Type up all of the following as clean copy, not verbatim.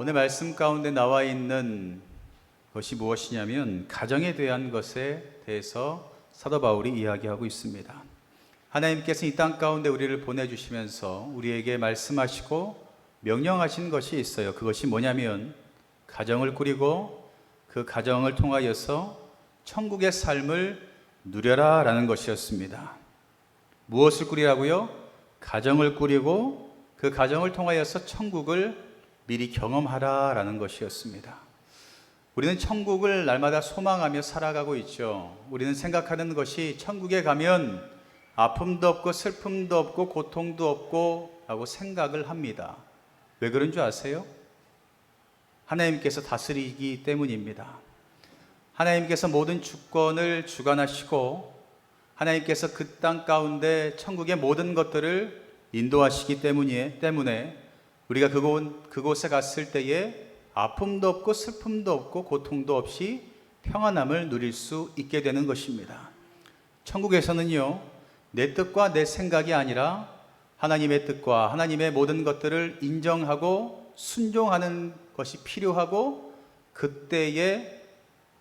오늘 말씀 가운데 나와 있는 것이 무엇이냐면 가정에 대한 것에 대해서 사도 바울이 이야기하고 있습니다. 하나님께서 이 땅 가운데 우리를 보내주시면서 우리에게 말씀하시고 명령하신 것이 있어요. 그것이 뭐냐면 가정을 꾸리고 그 가정을 통하여서 천국의 삶을 누려라 라는 것이었습니다. 무엇을 꾸리라고요? 가정을 꾸리고 그 가정을 통하여서 천국을 미리 경험하라 라는 것이었습니다. 우리는 천국을 날마다 소망하며 살아가고 있죠. 우리는 생각하는 것이 천국에 가면 아픔도 없고 슬픔도 없고 고통도 없고 라고 생각을 합니다. 왜 그런 줄 아세요? 하나님께서 다스리기 때문입니다. 하나님께서 모든 주권을 주관하시고 하나님께서 그 땅 가운데 천국의 모든 것들을 인도하시기 때문에 우리가 그곳에 갔을 때에 아픔도 없고 슬픔도 없고 고통도 없이 평안함을 누릴 수 있게 되는 것입니다. 천국에서는요, 내 뜻과 내 생각이 아니라 하나님의 뜻과 하나님의 모든 것들을 인정하고 순종하는 것이 필요하고 그때에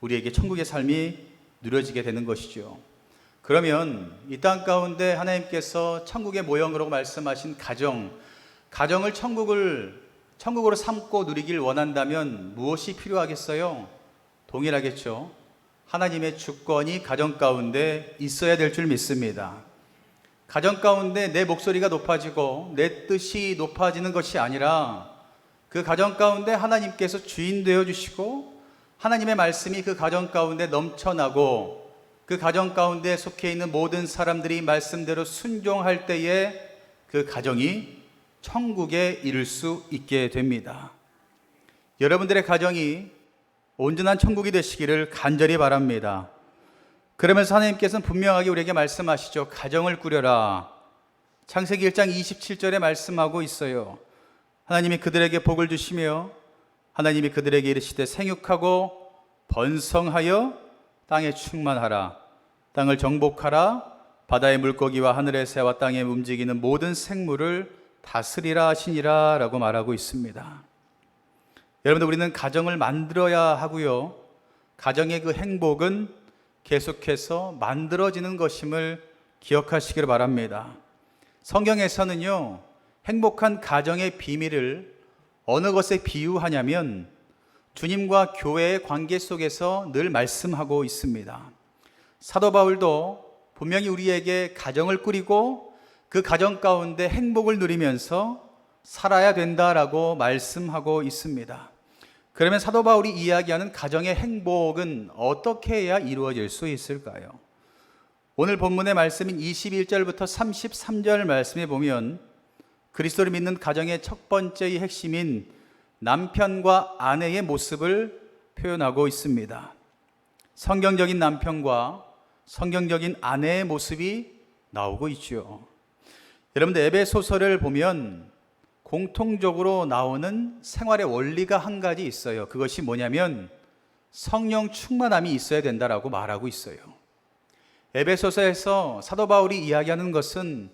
우리에게 천국의 삶이 누려지게 되는 것이죠. 그러면 이 땅 가운데 하나님께서 천국의 모형으로 말씀하신 가정을 천국으로 삼고 누리길 원한다면 무엇이 필요하겠어요? 동일하겠죠. 하나님의 주권이 가정 가운데 있어야 될 줄 믿습니다. 가정 가운데 내 목소리가 높아지고 내 뜻이 높아지는 것이 아니라 그 가정 가운데 하나님께서 주인 되어 주시고 하나님의 말씀이 그 가정 가운데 넘쳐나고 그 가정 가운데 속해 있는 모든 사람들이 말씀대로 순종할 때에 그 가정이 천국에 이를 수 있게 됩니다. 여러분들의 가정이 온전한 천국이 되시기를 간절히 바랍니다. 그러면서 하나님께서는 분명하게 우리에게 말씀하시죠. 가정을 꾸려라. 창세기 1장 27절에 말씀하고 있어요. 하나님이 그들에게 복을 주시며 하나님이 그들에게 이르시되 생육하고 번성하여 땅에 충만하라. 땅을 정복하라. 바다의 물고기와 하늘의 새와 땅에 움직이는 모든 생물을 다스리라 하시니라 라고 말하고 있습니다. 여러분들, 우리는 가정을 만들어야 하고요, 가정의 그 행복은 계속해서 만들어지는 것임을 기억하시기를 바랍니다. 성경에서는요, 행복한 가정의 비밀을 어느 것에 비유하냐면 주님과 교회의 관계 속에서 늘 말씀하고 있습니다. 사도 바울도 분명히 우리에게 가정을 꾸리고 그 가정 가운데 행복을 누리면서 살아야 된다라고 말씀하고 있습니다. 그러면 사도 바울이 이야기하는 가정의 행복은 어떻게 해야 이루어질 수 있을까요? 오늘 본문의 말씀인 21절부터 33절 말씀에 보면 그리스도를 믿는 가정의 첫 번째의 핵심인 남편과 아내의 모습을 표현하고 있습니다. 성경적인 남편과 성경적인 아내의 모습이 나오고 있죠. 여러분들, 에베소서를 보면 공통적으로 나오는 생활의 원리가 한 가지 있어요. 그것이 뭐냐면 성령 충만함이 있어야 된다라고 말하고 있어요. 에베소서에서 사도 바울이 이야기하는 것은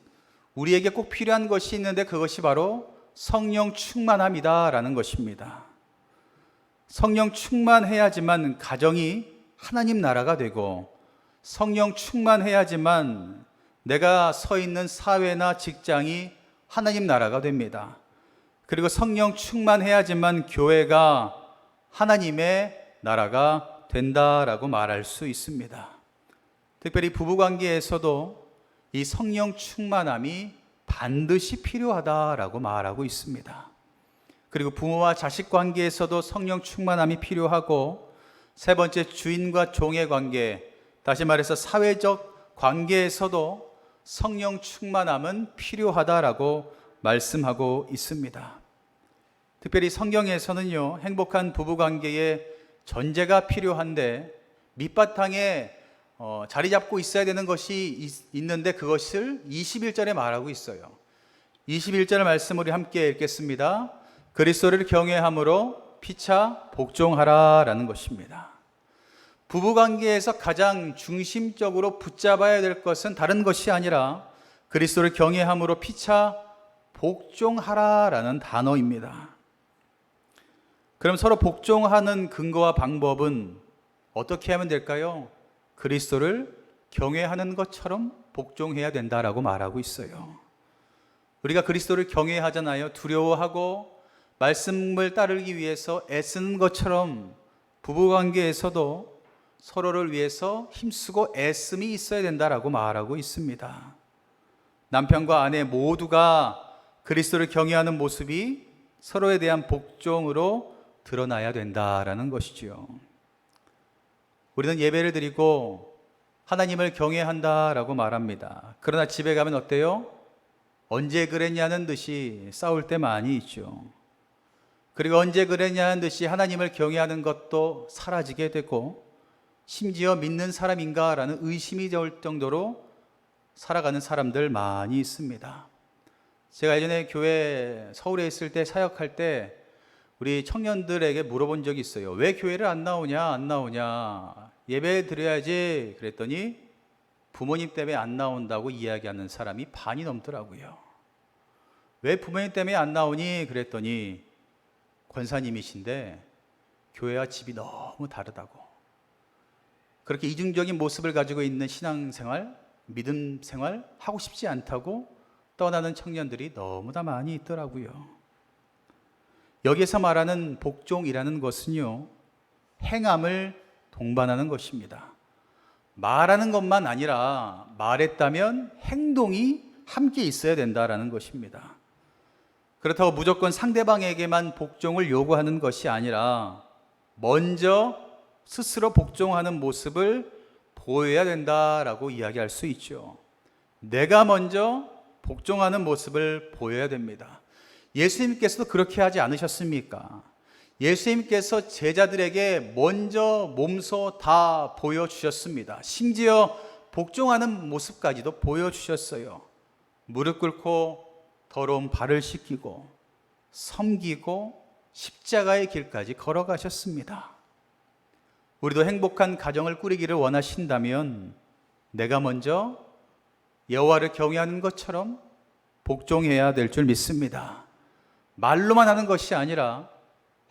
우리에게 꼭 필요한 것이 있는데 그것이 바로 성령 충만함이다라는 것입니다. 성령 충만해야지만 가정이 하나님 나라가 되고 성령 충만해야지만 내가 서 있는 사회나 직장이 하나님 나라가 됩니다. 그리고 성령 충만해야지만 교회가 하나님의 나라가 된다라고 말할 수 있습니다. 특별히 부부관계에서도 이 성령 충만함이 반드시 필요하다라고 말하고 있습니다. 그리고 부모와 자식 관계에서도 성령 충만함이 필요하고, 세 번째 주인과 종의 관계, 다시 말해서 사회적 관계에서도 성령 충만함은 필요하다라고 말씀하고 있습니다. 특별히 성경에서는요, 행복한 부부관계에 전제가 필요한데 밑바탕에 자리 잡고 있어야 되는 것이 있는데 그것을 21절에 말하고 있어요. 21절 말씀 우리 함께 읽겠습니다. 그리스도를 경외함으로 피차 복종하라 라는 것입니다. 부부관계에서 가장 중심적으로 붙잡아야 될 것은 다른 것이 아니라 그리스도를 경외함으로 피차 복종하라 라는 단어입니다. 그럼 서로 복종하는 근거와 방법은 어떻게 하면 될까요? 그리스도를 경외하는 것처럼 복종해야 된다라고 말하고 있어요. 우리가 그리스도를 경외하잖아요. 두려워하고 말씀을 따르기 위해서 애쓰는 것처럼 부부관계에서도 서로를 위해서 힘쓰고 애씀이 있어야 된다라고 말하고 있습니다. 남편과 아내 모두가 그리스도를 경외하는 모습이 서로에 대한 복종으로 드러나야 된다라는 것이지요. 우리는 예배를 드리고 하나님을 경외한다라고 말합니다. 그러나 집에 가면 어때요? 언제 그랬냐는 듯이 싸울 때 많이 있죠. 그리고 언제 그랬냐는 듯이 하나님을 경외하는 것도 사라지게 되고 심지어 믿는 사람인가라는 의심이 들 정도로 살아가는 사람들 많이 있습니다. 제가 예전에 교회 서울에 있을 때 사역할 때 우리 청년들에게 물어본 적이 있어요. 왜 교회를 안 나오냐? 예배 드려야지. 그랬더니 부모님 때문에 안 나온다고 이야기하는 사람이 반이 넘더라고요. 왜 부모님 때문에 안 나오니? 그랬더니 권사님이신데 교회와 집이 너무 다르다고. 그렇게 이중적인 모습을 가지고 있는 신앙생활, 믿음 생활 하고 싶지 않다고 떠나는 청년들이 너무나 많이 있더라고요. 여기서 말하는 복종이라는 것은요, 행함을 동반하는 것입니다. 말하는 것만 아니라 말했다면 행동이 함께 있어야 된다라는 것입니다. 그렇다고 무조건 상대방에게만 복종을 요구하는 것이 아니라 먼저 스스로 복종하는 모습을 보여야 된다라고 이야기할 수 있죠. 내가 먼저 복종하는 모습을 보여야 됩니다. 예수님께서도 그렇게 하지 않으셨습니까? 예수님께서 제자들에게 먼저 몸소 다 보여주셨습니다. 심지어 복종하는 모습까지도 보여주셨어요. 무릎 꿇고 더러운 발을 씻기고 섬기고 십자가의 길까지 걸어가셨습니다. 우리도 행복한 가정을 꾸리기를 원하신다면 내가 먼저 여호와를 경외하는 것처럼 복종해야 될 줄 믿습니다. 말로만 하는 것이 아니라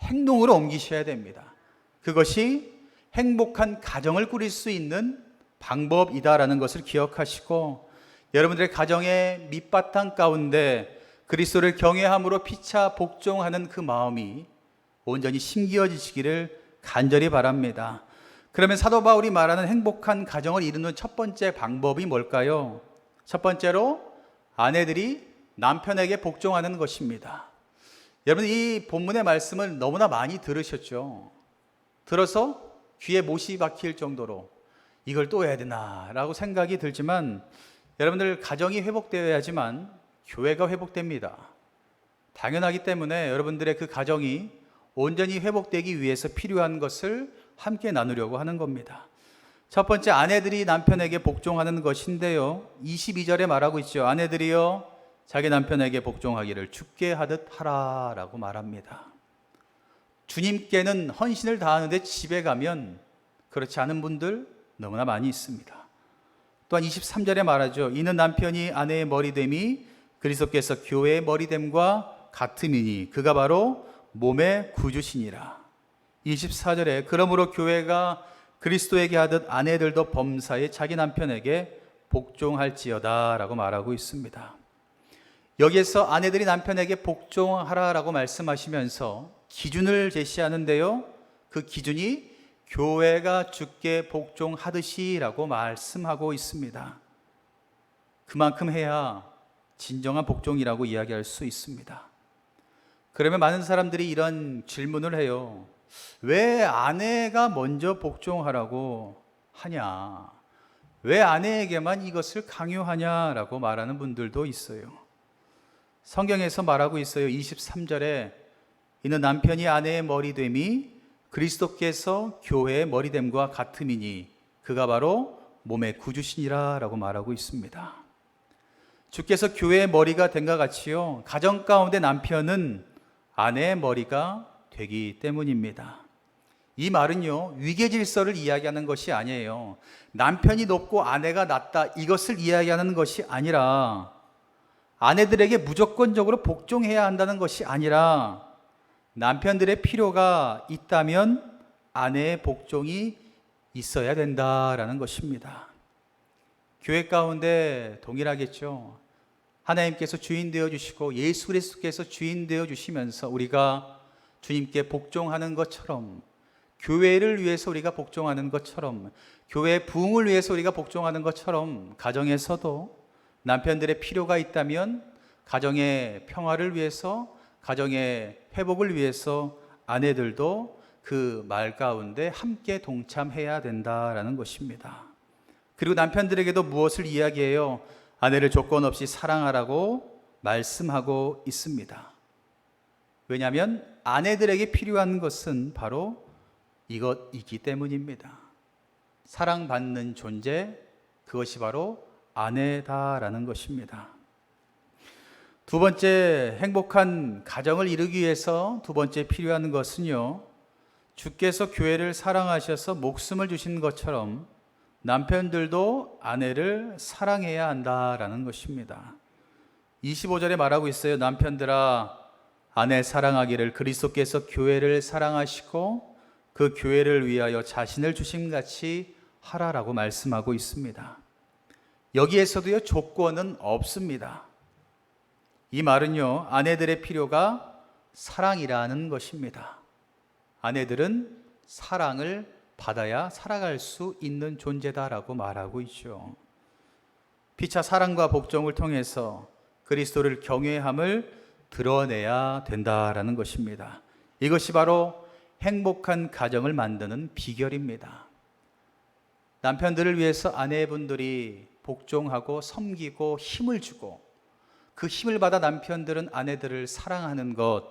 행동으로 옮기셔야 됩니다. 그것이 행복한 가정을 꾸릴 수 있는 방법이다라는 것을 기억하시고 여러분들의 가정의 밑바탕 가운데 그리스도를 경외함으로 피차 복종하는 그 마음이 온전히 심기어지시기를 간절히 바랍니다. 그러면 사도 바울이 말하는 행복한 가정을 이루는 첫 번째 방법이 뭘까요? 첫 번째로 아내들이 남편에게 복종하는 것입니다. 여러분, 이 본문의 말씀을 너무나 많이 들으셨죠? 들어서 귀에 못이 박힐 정도로 이걸 또 해야 되나 라고 생각이 들지만 여러분들, 가정이 회복되어야지만 교회가 회복됩니다. 당연하기 때문에 여러분들의 그 가정이 온전히 회복되기 위해서 필요한 것을 함께 나누려고 하는 겁니다. 첫 번째, 아내들이 남편에게 복종하는 것인데요, 22절에 말하고 있죠. 아내들이여 자기 남편에게 복종하기를 주께 하듯 하라라고 말합니다. 주님께는 헌신을 다하는데 집에 가면 그렇지 않은 분들 너무나 많이 있습니다. 또한 23절에 말하죠. 이는 남편이 아내의 머리됨이 그리스도께서 교회의 머리됨과 같음이니 그가 바로 몸의 구주시니라. 24절에 그러므로 교회가 그리스도에게 하듯 아내들도 범사에 자기 남편에게 복종할지어다 라고 말하고 있습니다. 여기에서 아내들이 남편에게 복종하라라고 말씀하시면서 기준을 제시하는데요, 그 기준이 교회가 주께 복종하듯이 라고 말씀하고 있습니다. 그만큼 해야 진정한 복종이라고 이야기할 수 있습니다. 그러면 많은 사람들이 이런 질문을 해요. 왜 아내가 먼저 복종하라고 하냐? 왜 아내에게만 이것을 강요하냐라고 말하는 분들도 있어요. 성경에서 말하고 있어요. 23절에 이는 남편이 아내의 머리됨이 그리스도께서 교회의 머리됨과 같음이니 그가 바로 몸의 구주시니라 라고 말하고 있습니다. 주께서 교회의 머리가 된것 같이요, 가정 가운데 남편은 아내의 머리가 되기 때문입니다. 이 말은요, 위계 질서를 이야기하는 것이 아니에요. 남편이 높고 아내가 낮다, 이것을 이야기하는 것이 아니라 아내들에게 무조건적으로 복종해야 한다는 것이 아니라 남편들의 필요가 있다면 아내의 복종이 있어야 된다라는 것입니다. 교회 가운데 동일하겠죠. 하나님께서 주인 되어 주시고 예수 그리스도께서 주인 되어 주시면서 우리가 주님께 복종하는 것처럼, 교회를 위해서 우리가 복종하는 것처럼, 교회의 부흥을 위해서 우리가 복종하는 것처럼, 가정에서도 남편들의 필요가 있다면 가정의 평화를 위해서, 가정의 회복을 위해서 아내들도 그 말 가운데 함께 동참해야 된다라는 것입니다. 그리고 남편들에게도 무엇을 이야기해요? 아내를 조건 없이 사랑하라고 말씀하고 있습니다. 왜냐하면 아내들에게 필요한 것은 바로 이것이기 때문입니다. 사랑받는 존재, 그것이 바로 아내다라는 것입니다. 두 번째, 행복한 가정을 이루기 위해서 두 번째 필요한 것은요, 주께서 교회를 사랑하셔서 목숨을 주신 것처럼 남편들도 아내를 사랑해야 한다라는 것입니다. 25절에 말하고 있어요. 남편들아, 아내 사랑하기를 그리스도께서 교회를 사랑하시고 그 교회를 위하여 자신을 주심같이 하라라고 말씀하고 있습니다. 여기에서도요, 조건은 없습니다. 이 말은요, 아내들의 필요가 사랑이라는 것입니다. 아내들은 사랑을 받아야 살아갈 수 있는 존재다라고 말하고 있죠. 피차 사랑과 복종을 통해서 그리스도를 경외함을 드러내야 된다라는 것입니다. 이것이 바로 행복한 가정을 만드는 비결입니다. 남편들을 위해서 아내분들이 복종하고 섬기고 힘을 주고 그 힘을 받아 남편들은 아내들을 사랑하는 것,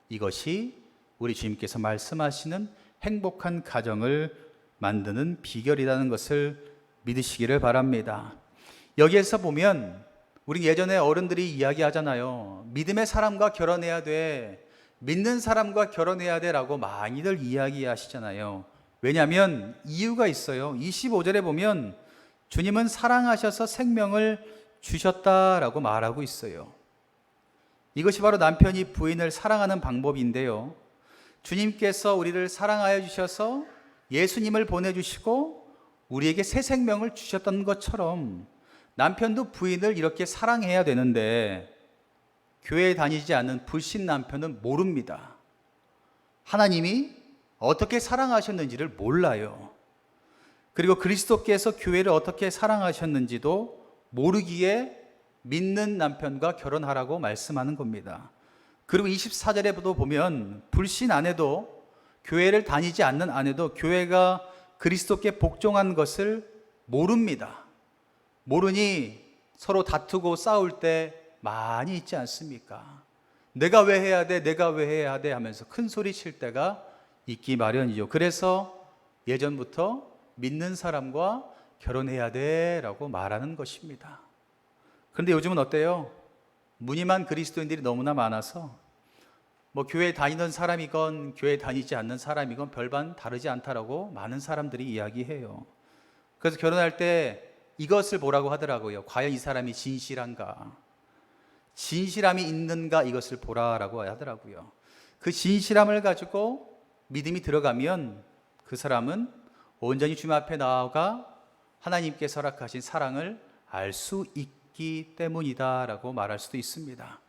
이것이 우리 주님께서 말씀하시는 행복한 가정을 만드는 비결이라는 것을 믿으시기를 바랍니다. 여기에서 보면 우리 예전에 어른들이 이야기하잖아요. 믿음의 사람과 결혼해야 돼, 믿는 사람과 결혼해야 돼라고 많이들 이야기하시잖아요. 왜냐하면 이유가 있어요. 25절에 보면 주님은 사랑하셔서 생명을 주셨다라고 말하고 있어요. 이것이 바로 남편이 부인을 사랑하는 방법인데요, 주님께서 우리를 사랑하여 주셔서 예수님을 보내주시고 우리에게 새 생명을 주셨던 것처럼 남편도 부인을 이렇게 사랑해야 되는데, 교회에 다니지 않는 불신 남편은 모릅니다. 하나님이 어떻게 사랑하셨는지를 몰라요. 그리고 그리스도께서 교회를 어떻게 사랑하셨는지도 모르기에 믿는 남편과 결혼하라고 말씀하는 겁니다. 그리고 24절에도 보면 불신 아내도, 교회를 다니지 않는 아내도 교회가 그리스도께 복종한 것을 모릅니다. 모르니 서로 다투고 싸울 때 많이 있지 않습니까? 내가 왜 해야 돼? 내가 왜 해야 돼? 하면서 큰 소리 칠 때가 있기 마련이죠. 그래서 예전부터 믿는 사람과 결혼해야 돼 라고 말하는 것입니다. 그런데 요즘은 어때요? 무늬만 그리스도인들이 너무나 많아서 교회 다니는 사람이건 교회 다니지 않는 사람이건 별반 다르지 않다라고 많은 사람들이 이야기해요. 그래서 결혼할 때 이것을 보라고 하더라고요. 과연 이 사람이 진실한가? 진실함이 있는가? 이것을 보라라고 하더라고요. 그 진실함을 가지고 믿음이 들어가면 그 사람은 온전히 주님 앞에 나아가 하나님께서 허락하신 사랑을 알 수 있기 때문이다라고 말할 수도 있습니다.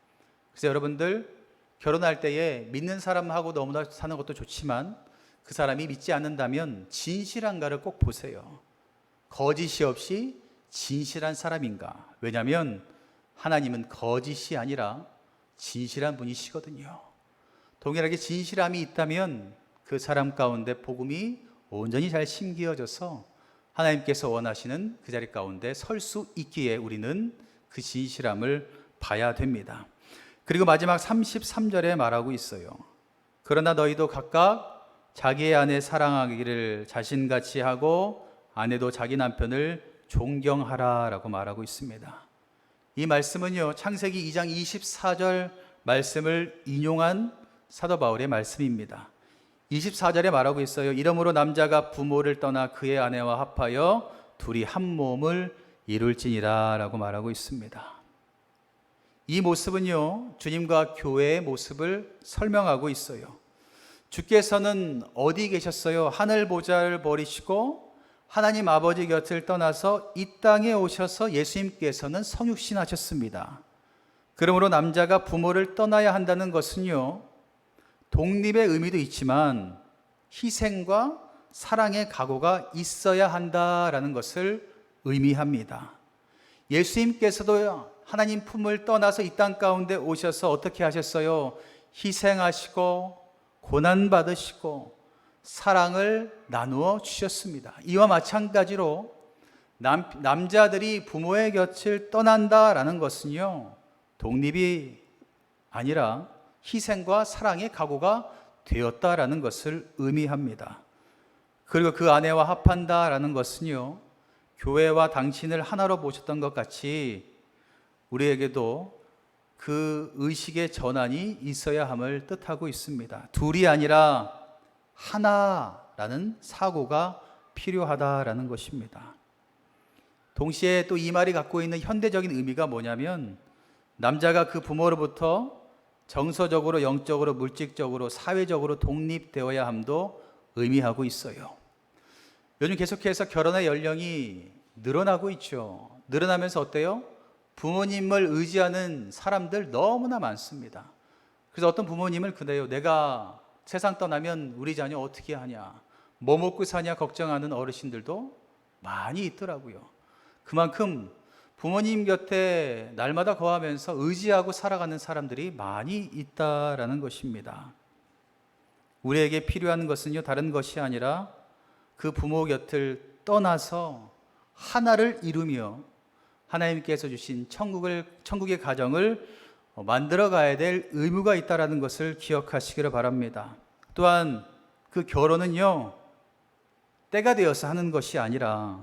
그래서 여러분들 결혼할 때에 믿는 사람하고 너무나 사는 것도 좋지만 그 사람이 믿지 않는다면 진실한가를 꼭 보세요. 거짓이 없이 진실한 사람인가? 왜냐하면 하나님은 거짓이 아니라 진실한 분이시거든요. 동일하게 진실함이 있다면 그 사람 가운데 복음이 온전히 잘 심기어져서 하나님께서 원하시는 그 자리 가운데 설 수 있기에 우리는 그 진실함을 봐야 됩니다. 그리고 마지막 33절에 말하고 있어요. 그러나 너희도 각각 자기의 아내 사랑하기를 자신같이 하고 아내도 자기 남편을 존경하라라고 말하고 있습니다. 이 말씀은요, 창세기 2장 24절 말씀을 인용한 사도 바울의 말씀입니다. 24절에 말하고 있어요. 이러므로 남자가 부모를 떠나 그의 아내와 합하여 둘이 한 몸을 이룰지니라 라고 말하고 있습니다. 이 모습은요, 주님과 교회의 모습을 설명하고 있어요. 주께서는 어디 계셨어요? 하늘 보좌를 버리시고 하나님 아버지 곁을 떠나서 이 땅에 오셔서 예수님께서는 성육신하셨습니다. 그러므로 남자가 부모를 떠나야 한다는 것은요, 독립의 의미도 있지만 희생과 사랑의 각오가 있어야 한다라는 것을 의미합니다. 예수님께서도 하나님 품을 떠나서 이 땅 가운데 오셔서 어떻게 하셨어요? 희생하시고 고난받으시고 사랑을 나누어 주셨습니다. 이와 마찬가지로 남자들이 부모의 곁을 떠난다라는 것은요, 독립이 아니라 희생과 사랑의 각오가 되었다라는 것을 의미합니다. 그리고 그 아내와 합한다라는 것은요, 교회와 당신을 하나로 보셨던 것 같이 우리에게도 그 의식의 전환이 있어야 함을 뜻하고 있습니다. 둘이 아니라 하나라는 사고가 필요하다라는 것입니다. 동시에 또 이 말이 갖고 있는 현대적인 의미가 뭐냐면, 남자가 그 부모로부터 정서적으로, 영적으로, 물질적으로, 사회적으로 독립되어야 함도 의미하고 있어요. 요즘 계속해서 결혼의 연령이 늘어나고 있죠. 늘어나면서 어때요? 부모님을 의지하는 사람들 너무나 많습니다. 그래서 어떤 부모님을 그래요. 내가 세상 떠나면 우리 자녀 어떻게 하냐, 뭐 먹고 사냐 걱정하는 어르신들도 많이 있더라고요. 그만큼 부모님 곁에 날마다 거하면서 의지하고 살아가는 사람들이 많이 있다라는 것입니다. 우리에게 필요한 것은요, 다른 것이 아니라 그 부모 곁을 떠나서 하나를 이루며 하나님께서 주신 천국의 가정을 만들어 가야 될 의무가 있다는 것을 기억하시기를 바랍니다. 또한 그 결혼은요, 때가 되어서 하는 것이 아니라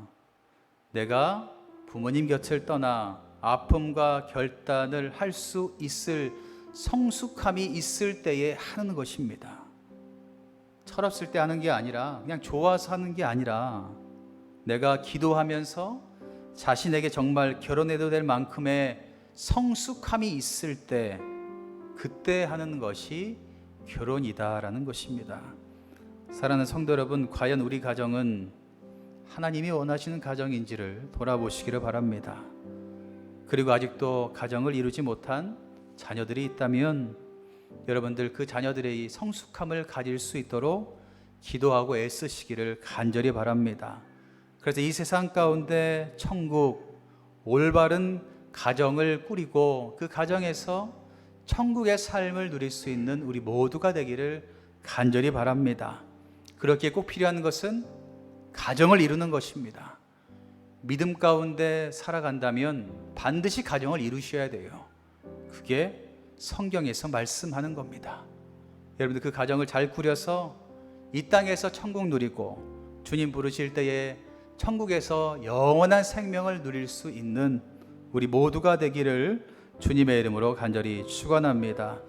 내가 부모님 곁을 떠나 아픔과 결단을 할 수 있을 성숙함이 있을 때에 하는 것입니다. 철없을 때 하는 게 아니라, 그냥 좋아서 하는 게 아니라, 내가 기도하면서 자신에게 정말 결혼해도 될 만큼의 성숙함이 있을 때, 그때 하는 것이 결혼이다라는 것입니다. 사랑하는 성도 여러분, 과연 우리 가정은 하나님이 원하시는 가정인지를 돌아보시기를 바랍니다. 그리고 아직도 가정을 이루지 못한 자녀들이 있다면 여러분들 그 자녀들의 성숙함을 가질 수 있도록 기도하고 애쓰시기를 간절히 바랍니다. 그래서 이 세상 가운데 천국, 올바른 가정을 꾸리고 그 가정에서 천국의 삶을 누릴 수 있는 우리 모두가 되기를 간절히 바랍니다. 그렇게 꼭 필요한 것은 가정을 이루는 것입니다. 믿음 가운데 살아간다면 반드시 가정을 이루셔야 돼요. 그게 성경에서 말씀하는 겁니다. 여러분들 그 가정을 잘 꾸려서 이 땅에서 천국 누리고 주님 부르실 때에 천국에서 영원한 생명을 누릴 수 있는 우리 모두가 되기를 주님의 이름으로 간절히 축원합니다.